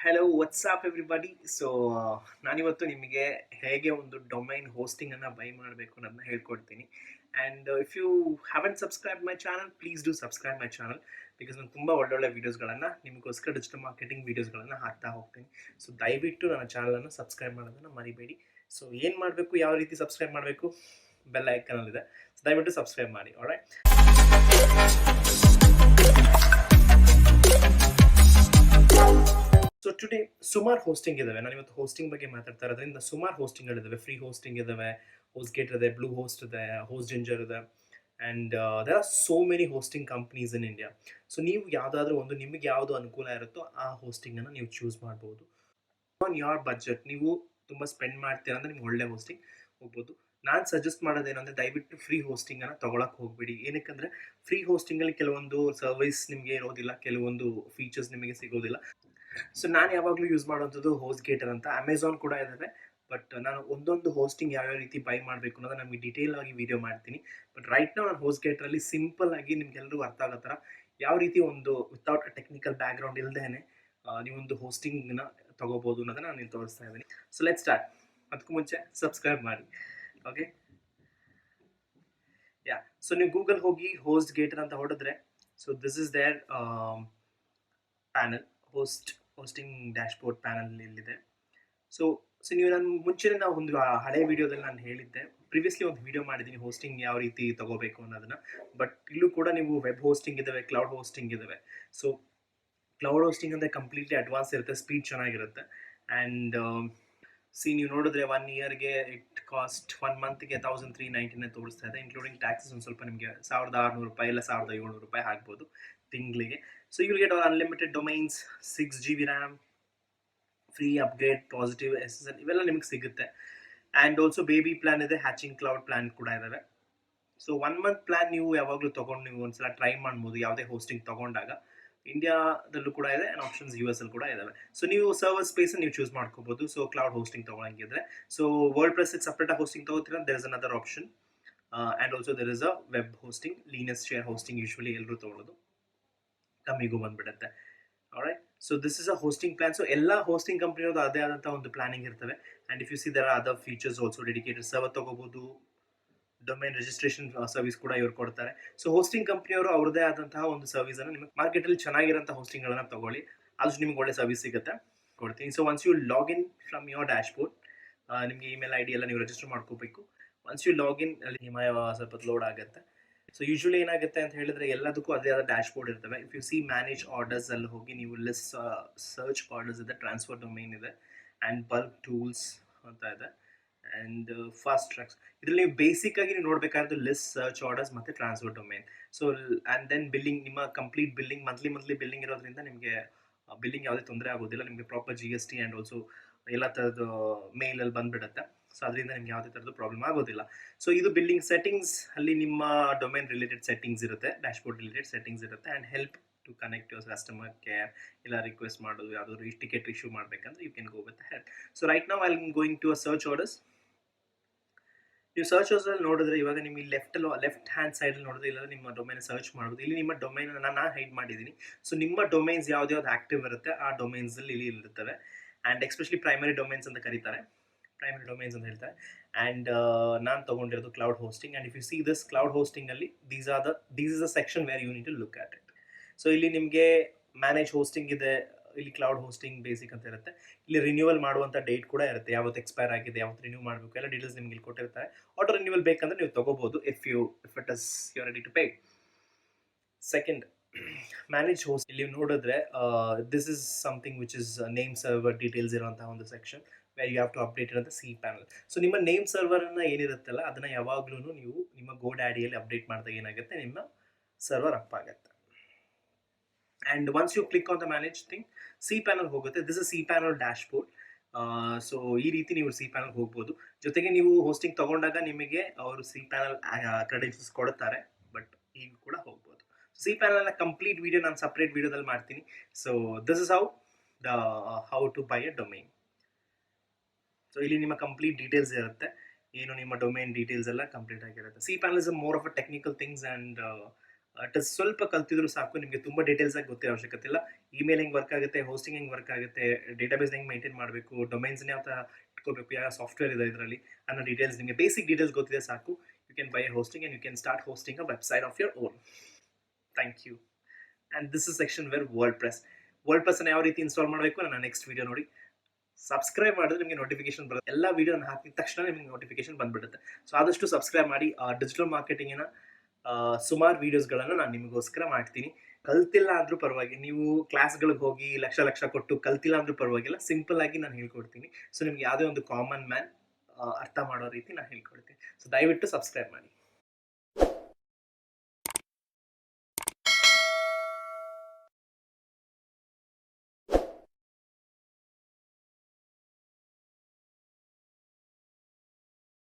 Hello WhatsApp everybody. So ನಾನಿವತ್ತು ನಿಮಗೆ ಹೇಗೆ ಒಂದು ಡೊಮೈನ್ ಹೋಸ್ಟಿಂಗನ್ನು ಬೈ ಮಾಡಬೇಕು ಅನ್ನೋದನ್ನ ಹೇಳ್ಕೊಡ್ತೀನಿ. And if you haven't subscribe my channel, please do subscribe my channel. Because ನಾನು ತುಂಬ ಒಳ್ಳೊಳ್ಳೆ ವೀಡಿಯೋಸ್ಗಳನ್ನು ನಿಮಗೋಸ್ಕರ ಡಿಜಿಟಲ್ ಮಾರ್ಕೆಟಿಂಗ್ ವೀಡಿಯೋಸ್ಗಳನ್ನು ಹಾಕ್ತಾ ಹೋಗ್ತೀನಿ. ಸೊ ದಯವಿಟ್ಟು ನನ್ನ ಚಾನಲನ್ನು ಸಬ್ಸ್ಕ್ರೈಬ್ ಮಾಡೋದನ್ನು ಮರಿಬೇಡಿ. ಸೊ ಏನು ಮಾಡಬೇಕು, ಯಾವ ರೀತಿ ಸಬ್ಸ್ಕ್ರೈಬ್ ಮಾಡಬೇಕು, ಬೆಲ್ ಐಕನಲ್ಲಿದೆ. ಸೊ ದಯವಿಟ್ಟು ಸಬ್ಸ್ಕ್ರೈಬ್ ಮಾಡಿ. ಆಲ್ರೈಟ್. ಸೊ ಟುಡೇ ಸುಮಾರು ಹೋಸ್ಟಿಂಗ್ ಇದಾವೆ. ನಾನು ಇವತ್ತು ಹೋಸ್ಟಿಂಗ್ ಬಗ್ಗೆ ಮಾತಾಡ್ತಾ ಇರೋದ್ರಿಂದ ಸುಮಾರು ಹೋಸ್ಟಿಂಗ್ಗಳಿದ್ದಾವೆ. ಫ್ರೀ ಹೋಸ್ಟಿಂಗ್ ಇದಾವೆ, HostGator ಇದೆ, ಬ್ಲೂ ಹೋಸ್ಟ್ ಇದೆ, HostGinger ಇದೆ, and there are so many hosting companies in India. So ನೀವು ಯಾವುದಾದ್ರೂ ಒಂದು ನಿಮಗೆ ಯಾವುದು ಅನುಕೂಲ ಇರುತ್ತೋ ಆ ಹೋಸ್ಟಿಂಗನ್ನು ನೀವು ಚೂಸ್ ಮಾಡ್ಬೋದು. ಆನ್ ಯೋರ್ ಬಜೆಟ್ ನೀವು ತುಂಬ ಸ್ಪೆಂಡ್ ಮಾಡ್ತೀರಾ ಅಂದರೆ ನಿಮ್ಗೆ ಒಳ್ಳೆ ಹೋಸ್ಟಿಂಗ್ ಹೋಗ್ಬೋದು. ನಾನು ಸಜೆಸ್ಟ್ ಮಾಡೋದೇನಂದರೆ ದಯವಿಟ್ಟು ಫ್ರೀ ಹೋಸ್ಟಿಂಗನ್ನು ತೊಗೊಳಕ್ಕೆ ಹೋಗಬೇಡಿ. ಏನಕ್ಕೆ ಫ್ರೀ ಹೋಸ್ಟಿಂಗಲ್ಲಿ ಕೆಲವೊಂದು ಸರ್ವಿಸ್ ನಿಮಗೆ ಇರೋದಿಲ್ಲ, ಕೆಲವೊಂದು ಫೀಚರ್ಸ್ ನಿಮಗೆ ಸಿಗೋದಿಲ್ಲ. ಸೊ ನಾನು ಯಾವಾಗಲೂ ಯೂಸ್ ಮಾಡುವಂಥದ್ದು HostGator ಅಂತ. ಅಮೆಝಾನ್ ಕೂಡ ಇದ್ದಾವೆ, ಬಟ್ ನಾನು ಒಂದೊಂದು ಹೋಸ್ಟಿಂಗ್ ಯಾವ್ಯಾವ ರೀತಿ ಬೈ ಮಾಡಬೇಕು ಅನ್ನೋದು ನಮಗೆ ಡೀಟೇಲ್ ಆಗಿ ವಿಡಿಯೋ ಮಾಡ್ತೀನಿ. ಬಟ್ ರೈಟ್ ನಾವು ನಾನು HostGatorಲ್ಲಿ ಸಿಂಪಲ್ ಆಗಿ ನಿಮ್ಗೆಲ್ಲರೂ ಅರ್ಥ ಆಗೋ ಥರ ಯಾವ ರೀತಿ ಒಂದು ವಿತೌಟ್ ಟೆಕ್ನಿಕಲ್ ಬ್ಯಾಕ್ಗ್ರೌಂಡ್ ಇಲ್ಲದೇನೆ ನೀವೊಂದು ಹೋಸ್ಟಿಂಗ್ನ ತೊಗೋಬೋದು ಅನ್ನೋದನ್ನ ನಾನು ತೋರಿಸ್ತಾ ಇದ್ದೀನಿ. So let start. ಅದಕ್ಕೂ ಮುಂಚೆ ಸಬ್ಸ್ಕ್ರೈಬ್ ಮಾಡಿ. Okay, yeah. ಸೊ ನೀವು ಗೂಗಲ್ ಹೋಗಿ HostGator ಅಂತ ಹೊಡೆದ್ರೆ, so this is their panel, hosting dashboard panel ಇಲ್ಲಿದೆ. ಸೊ ನೀವು ನಾನು ಮುಂಚೆನೇ ನಾವು ಒಂದು ಹಳೆ ವಿಡಿಯೋದಲ್ಲಿ ನಾನು ಹೇಳಿದ್ದೆ, ಪ್ರಿವಿಯಸ್ಲಿ ಒಂದು ವಿಡಿಯೋ ಮಾಡಿದ್ದೀನಿ ಹೋಸ್ಟಿಂಗ್ ಯಾವ ರೀತಿ ತಗೋಬೇಕು ಅನ್ನೋದನ್ನ. ಬಟ್ ಇಲ್ಲೂ ಕೂಡ ನೀವು ವೆಬ್ ಹೋಸ್ಟಿಂಗ್ ಇದ್ದಾವೆ, ಕ್ಲೌಡ್ ಹೋಸ್ಟಿಂಗ್ ಇದ್ದಾವೆ. ಸೊ ಕ್ಲೌಡ್ ಹೋಸ್ಟಿಂಗ್ ಅಂದರೆ ಕಂಪ್ಲೀಟ್ಲಿ ಅಡ್ವಾನ್ಸ್ ಇರುತ್ತೆ, ಸ್ಪೀಡ್ ಚೆನ್ನಾಗಿರುತ್ತೆ. ಆ್ಯಂಡ್ ನೀವು ನೋಡಿದ್ರೆ 1 ಇಯರ್ಗೆ ಇಟ್ ಕಾಸ್ಟ್ 1 ಮಂತ್ಗೆ 1399 ತೋರಿಸ್ತಾ ಇದೆ. ಇನ್ಕ್ಲೂಡಿಂಗ್ ಟ್ಯಾಕ್ಸಸ್ ಒಂದು ಸ್ವಲ್ಪ ನಿಮಗೆ ₹1600 ಇಲ್ಲ ₹1700 ಆಗ್ಬೋದು ತಿಂಗಳಿಗೆ. So you will get unlimited domains, 6 GB RAM, free upgrade, positive SSL ಇವೆಲ್ಲ ನಿಮಗೆ ಸಿಗುತ್ತೆ. ಆ್ಯಂಡ್ ಆಲ್ಸೋ ಬೇಬಿ ಪ್ಲಾನ್ ಇದೆ, ಹ್ಯಾಚಿಂಗ್ ಕ್ಲೌಡ್ ಪ್ಲಾನ್ ಕೂಡ ಇದ್ದಾವೆ. ಸೊ 1 ಮಂತ್ ಪ್ಲಾನ್ ನೀವು ಯಾವಾಗಲೂ ತೊಗೊಂಡು ನೀವು ಒಂದ್ಸಲ ಟ್ರೈ ಮಾಡ್ಬೋದು ಯಾವುದೇ ಹೋಸ್ಟಿಂಗ್ ತೊಗೊಂಡಾಗ. ಇಂಡಿಯಾದಲ್ಲೂ ಕೂಡ ಇದೆ, ಆ್ಯಂಡ್ ಆಪ್ಷನ್ಸ್ US ಅಲ್ಲಿ ಕೂಡ ಇದಾವೆ. ಸೊ ನೀವು ಸರ್ವರ್ ಸ್ಪೇಸ್ ನೀವು ಚೂಸ್ ಮಾಡ್ಕೋಬಹುದು. ಸೊ ಕ್ಲೌಡ್ ಹೋಸ್ಟಿಂಗ್ ತೊಗೊಳಂಗಿದ್ರೆ, ಸೊ WordPress ಸಪ್ರೇಟಾಗಿ ಹೋಸ್ಟಿಂಗ್ ತೊಗೋತೀರಾ, there is another option. And also there is a web hosting, Linux share hosting usually ಎಲ್ಲರೂ ತೊಗೊಳ್ಳೋದು, ಕಮ್ಮಿಗೂ ಬಂದ್ಬಿಡುತ್ತೆ. Alright. So this is a hosting plan. So ಎಲ್ಲ ಹೋಸ್ಟಿಂಗ್ ಕಂಪ್ನಿಯವ್ರದ್ದು ಅದೇ ಆದಂಥ ಒಂದು ಪ್ಲಾನಿಂಗ್ ಇರ್ತವೆ. And if you see there are other features also, dedicated server ತೊಗೋಬೋದು, ಡೊಮೈನ್ ರಿಜಿಸ್ಟ್ರೇಷನ್ ಸರ್ವಿಸ್ ಕೂಡ ಇವ್ರು ಕೊಡ್ತಾರೆ. ಸೊ ಹೋಸ್ಟಿಂಗ್ ಕಂಪ್ನಿಯವರು ಅವ್ರದ್ದೇ ಆದಂತಹ ಒಂದು ಸರ್ವಿಸನ್ನು ನಿಮಗೆ ಮಾರ್ಕೆಟಲ್ಲಿ ಚೆನ್ನಾಗಿರೋಂಥ ಹೋಸ್ಟಿಂಗ್ಗಳನ್ನು ತಗೊಳ್ಳಿ, ಆದಷ್ಟು ನಿಮ್ಗೆ ಒಳ್ಳೆ ಸರ್ವಿಸ್ ಸಿಗುತ್ತೆ, ಕೊಡ್ತೀನಿ. So once you login from your dashboard, ನಿಮಗೆ ಇಮೇಲ್ ID ಎಲ್ಲ ನೀವು ರಿಜಿಸ್ಟರ್ ಮಾಡ್ಕೋಬೇಕು. ಒನ್ಸ್ ಯು ಲಾಗಿನ್ ಅಲ್ಲಿ ನಿಮ್ಮ ಸ್ವಲ್ಪ ಲೋಡ್ ಆಗುತ್ತೆ. ಸೊ ಯೂಶ್ವಲಿ ಏನಾಗುತ್ತೆ ಅಂತ ಹೇಳಿದ್ರೆ ಎಲ್ಲದಕ್ಕೂ ಅದೇ ಆದ ಡ್ಯಾಶ್ಬೋರ್ಡ್ ಇರ್ತವೆ. If you C manage orders ಅಲ್ಲಿ ಹೋಗಿ ನೀವು ಲಿಸ್ಟ್ ಸರ್ಚ್ ಆರ್ಡರ್ಸ್ ಇದೆ, ಟ್ರಾನ್ಸ್ಫರ್ ಡೊಮೈನ್ ಇದೆ, ಆ್ಯಂಡ್ ಬಲ್ಕ್ ಟೂಲ್ಸ್ ಅಂತ ಇದೆ, ಆ್ಯಂಡ್ ಫಾಸ್ಟ್ ಟ್ರ್ಯಾಕ್ಸ್. ಇದರಲ್ಲಿ ನೀವು ಬೇಸಿಕ್ ಆಗಿ ನೀವು ನೋಡಬೇಕಾದ್ರೆ ಲಿಸ್ಟ್, ಸರ್ಚ್ ಆರ್ಡರ್ಸ್ ಮತ್ತು transfer domain. So and then billing, ನಿಮ್ಮ ಕಂಪ್ಲೀಟ್ ಬಿಲ್ಲಿಂಗ್ ಮಂತ್ಲಿ ಬಿಲ್ಲಿಂಗ್ ಇರೋದ್ರಿಂದ ನಿಮಗೆ ಬಿಲ್ಲಿಂಗ್ ಯಾವುದೇ ತೊಂದರೆ ಆಗೋದಿಲ್ಲ. ನಿಮಗೆ ಪ್ರಾಪರ್ GST ಆ್ಯಂಡ್ ಆಲ್ಸೋ ಎಲ್ಲ ಥರದ್ದು ಮೇಲಲ್ಲಿ ಬಂದುಬಿಡುತ್ತೆ. ಸೊ ಅದರಿಂದ ನಿಮ್ಗೆ ಯಾವುದೇ ಥರದ್ದು ಪ್ರಾಬ್ಲಮ್ ಆಗೋದಿಲ್ಲ. ಸೊ ಇದು ಬಿಲ್ಲಿಂಗ್ ಸೆಟ್ಟಿಂಗ್ಸ್ ಅಲ್ಲಿ ನಿಮ್ಮ ಡೊಮೈನ್ ರಿಲೇಟೆಡ್ ಸೆಟ್ಟಿಂಗ್ಸ್ ಇರುತ್ತೆ, ಡ್ಯಾಶ್ಬೋರ್ಡ್ ರಿಲೇಟೆಡ್ ಸೆಟ್ಟಿಂಗ್ಸ್ ಇರುತ್ತೆ, and help to connect your customer care, ಇಲ್ಲ ರಿಕ್ವೆಸ್ಟ್ ಮಾಡೋದು, ಯಾವುದಾದ್ರು ಟಿಕೆಟ್ ಇಶ್ಯೂ ಮಾಡಬೇಕಂದ್ರೆ you can go with help. So right now I am going to a search orders. ನೀವು search ಅಲ್ಲಿ ನೋಡಿದ್ರೆ ಇವಾಗ ನಿಮಗೆ ಲೆಫ್ಟ್ ಹ್ಯಾಂಡ್ ಸೈಡಲ್ಲಿ ನೋಡಿದ್ರೆ ಇಲ್ಲ ನಿಮ್ಮ ಡೊಮೈನ್ ಸರ್ಚ್ ಮಾಡ್ಬೋದು. ಇಲ್ಲಿ ನಿಮ್ಮ ಡೊಮೈನ್ ನಾನು ಹೈಡ್ ಮಾಡಿದ್ದೀನಿ. ಸೊ ನಿಮ್ಮ ಡೊಮೈನ್ಸ್ ಯಾವ್ದು ಆಕ್ಟಿವ್ ಇರುತ್ತೆ ಆ ಡೊಮೈನ್ಸಲ್ಲಿ ಇಲ್ಲಿ ಇರ್ತವೆ. ಆ್ಯಂಡ್ ಎಸ್ಪೆಷಲಿ ಪ್ರೈಮರಿ ಡೊಮೈನ್ಸ್ ಅಂತ ಕರೀತಾರೆ, ಪ್ರೈಮರಿ ಡೊಮೈನ್ಸ್ ಅಂತ ಹೇಳ್ತಾರೆ. ಆ್ಯಂಡ್ ನಾನು ತೊಗೊಂಡಿರೋದು cloud hosting. And if you see this cloud ಹೋಸ್ಟಿಂಗಲ್ಲಿ these is a section where you need to look at it. So ಇಲ್ಲಿ ನಿಮಗೆ ಮ್ಯಾನೇಜ್ ಹೋಸ್ಟಿಂಗ್ ಇದೆ, ಇಲ್ಲಿ ಕ್ಲೌಡ್ ಹೋಸ್ಟಿಂಗ್ ಬೇಸಿಕ್ ಅಂತ ಇರುತ್ತೆ. ಇಲ್ಲಿ ರಿನ್ಯೂವಲ್ ಮಾಡುವಂಥ ಡೇಟ್ ಕೂಡ ಇರುತ್ತೆ, ಯಾವತ್ತು ಎಕ್ಸ್ಪೈರ್ ಆಗಿದೆ, ಯಾವತ್ತು ರಿನ್ಯೂ ಮಾಡಬೇಕು, ಎಲ್ಲ ಡೀಟೇಲ್ಸ್ ನಿಮ್ಗೆ ಇಲ್ಲಿ ಕೊಟ್ಟಿರ್ತಾರೆ. ಆಟೋ ರಿನ್ಯೂವಲ್ ಬೇಕಂದ್ರೆ ನೀವು ತೊಗೋಬೋದು if it is you are ready to pay. Second, manage host. ಇಲ್ಲಿ ನೋಡಿದ್ರೆ this is something which is name server details ಇರುವಂತಹ ಒಂದು section where you have to update ಇರುತ್ತೆ cPanel. ಸೊ ನಿಮ್ಮ ನೇಮ್ ಸರ್ವರನ್ನು ಏನಿರುತ್ತಲ್ಲ ಅದನ್ನು ಯಾವಾಗಲೂ ನೀವು ನಿಮ್ಮ GoDaddyಯಲ್ಲಿ ಅಪ್ಡೇಟ್ ಮಾಡಿದಾಗ ಏನಾಗುತ್ತೆ, ನಿಮ್ಮ ಸರ್ವರ್ ಅಪ್ ಆಗುತ್ತೆ. And once you click on the manage thing, cPanel ಹೋಗುತ್ತೆ. This is cPanel dashboard. So ಈ ರೀತಿ ನೀವು cPanel ಹೋಗ್ಬೋದು. ಜೊತೆಗೆ ನೀವು ಹೋಸ್ಟಿಂಗ್ ತೊಗೊಂಡಾಗ ನಿಮಗೆ ಅವರು cPanel ಕ್ರೆಡೆನ್ಷಿಯಲ್ಸ್ ಕೊಡ್ತಾರೆ, ಬಟ್ ಈಗ ಕೂಡ ಹೋಗ್ಬೋದು. cPanel ಕಂಪ್ಲೀಟ್ ವಿಡಿಯೋ ನಾನು ಸಪ್ರೇಟ್ ವಿಡಿಯೋದಲ್ಲಿ ಮಾಡ್ತೀನಿ. So this is how to buy a domain. So ಇಲ್ಲಿ ನಿಮ್ಮ ಕಂಪ್ಲೀಟ್ ಡೀಟೇಲ್ಸ್ ಇರುತ್ತೆ, ಏನು ನಿಮ್ಮ ಡೊಮೈನ್ ಡೀಟೇಲ್ಸ್ ಎಲ್ಲ ಕಂಪ್ಲೀಟ್ ಆಗಿರುತ್ತೆ. cPanel is more of a technical things, and ಸ್ವಲ್ಪ ಕಲ್ತಿದ್ರು ಸಾಕು, ನಿಮಗೆ ತುಂಬ ಡೀಟೇಲ್ಸ್ ಆಗಿ ಗೊತ್ತಿರೋ ಅವಶ್ಯಕತೆ ಇಲ್ಲ. ಇಮೇಲ್ ಹೆಂಗೆ ವರ್ಕ್ ಆಗುತ್ತೆ, ಹೋಸ್ಟಿಂಗ್ ಹೆಂಗೆ ವರ್ಕ್ ಆಗುತ್ತೆ, ಡೇಟಾಬೇಸ್ ಹೆಂಗೆ ಮೇಂಟೈನ್ ಮಾಡಬೇಕು, ಡೊಮೈನ್ಸ್ನ ಯಾವ ಥರ ಇಟ್ಕೋಬೇಕು, ಯಾವ ಸಾಫ್ಟ್ವೇರ್ ಇದೆ ಇದರಲ್ಲಿ ಅನ್ನೋ ಡೀಟೇಲ್ಸ್, ನಿಮಗೆ ಬೇಸಿಕ್ ಡೀಟೇಲ್ಸ್ ಗೊತ್ತಿದೆ ಸಾಕು. You can buy hosting and you can start hosting a website of your own. Thank you. And this is section where ವರ್ಡ್ಪ್ರೆಸ್ನ ಯಾವ ರೀತಿ ಇನ್ಸ್ಟಾಲ್ ಮಾಡಬೇಕು ನನ್ನ ನೆಕ್ಸ್ಟ್ ವೀಡಿಯೋ ನೋಡಿ. ಸಬ್ಸ್ಕ್ರೈಬ್ ಮಾಡಿದ್ರೆ ನಿಮಗೆ ನೋಟಿಫಿಕೇಶನ್ ಬರುತ್ತೆ. ಎಲ್ಲ ವೀಡಿಯೋನ ಹಾಕಿದ ತಕ್ಷಣ ನಿಮಗೆ ನೋಟಿಫಿಕೇಶನ್ ಬಂದ್ಬಿಡುತ್ತೆ. ಸೊ ಆದಷ್ಟು ಸಬ್ಸ್ಕ್ರೈಬ್ ಮಾಡಿ. ಡಿಜಿಟಲ್ ಮಾರ್ಕೆಟಿಂಗಿನ ಸುಮಾರು ವೀಡಿಯೋಸ್ಗಳನ್ನು ನಾನು ನಿಮಗೋಸ್ಕರ ಮಾಡ್ತೀನಿ. ಕಲ್ತಿಲ್ಲ ಅಂದ್ರೂ ಪರವಾಗಿ, ನೀವು ಕ್ಲಾಸ್ಗಳಿಗೆ ಹೋಗಿ ಲಕ್ಷ ಕೊಟ್ಟು ಕಲ್ತಿಲ್ಲ ಅಂದ್ರೂ ಪರವಾಗಿಲ್ಲ, ಸಿಂಪಲ್ ಆಗಿ ನಾನು ಹೇಳ್ಕೊಡ್ತೀನಿ. ಸೊ ನಿಮ್ಗೆ ಯಾವುದೇ ಒಂದು ಕಾಮನ್ ಮ್ಯಾನ್ ಅರ್ಥ ಮಾಡೋ ರೀತಿ ನಾನು ಹೇಳ್ಕೊಡ್ತೀನಿ. ಸೊ ದಯವಿಟ್ಟು ಸಬ್ಸ್ಕ್ರೈಬ್ ಮಾಡಿ.